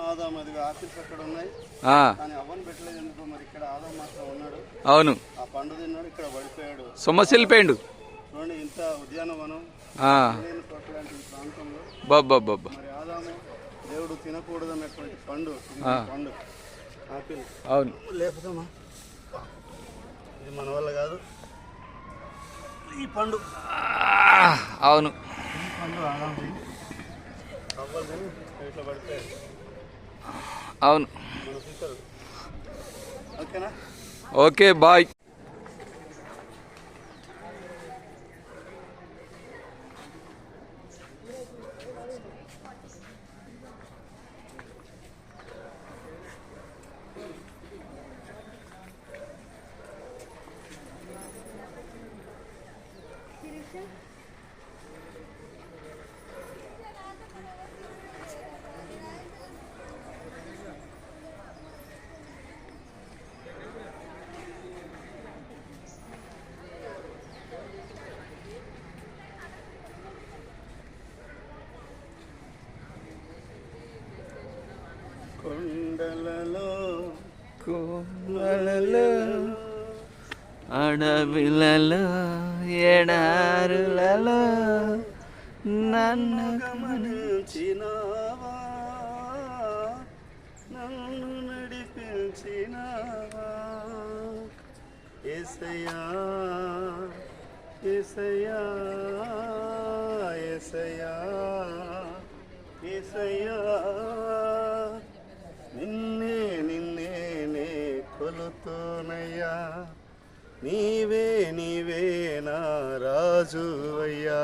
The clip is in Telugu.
ఆదాం అది ఆఫీస్ అక్కడ ఉన్నాయి కానీ అవ్వని పెట్టలేదు ఎందుకో మరి. ఇక్కడ ఆదాం మాత్రం ఉన్నాడు. అవును, ఆ పండు తిన్నాడు, ఇక్కడ పడిపోయాడు, సొమ్మసిల్లిపోయిండు. చూడండి ఇంత ఉద్యానవనం తోటలాంటి ప్రాంతంలో మరి ఆదాము దేవుడు తినకూడదు అన్నటువంటి పండు పండు ఆపిల్. అవును, లేకపోతేమా ఇది మన వల్ల కాదు ఈ పండు. అవును, ఈ పండు ఆదాము అవ్వదు ఇట్లా పడిపోయాడు. అవును, మన ఫ్యూచర్. ఓకేనా? Okay, bye. కొండలలో కోమలలో అడవిలలో ఎడారులలో నన్ను గమనించినావా, నన్ను నడిపించినావా యేసయ్యా యేసయ్యా యేసయ్యా యేసయ్యా. నిన్నే నిన్నే నే కొలుతూనయ్యా, నీవే నీవే నా రాజువయ్యా.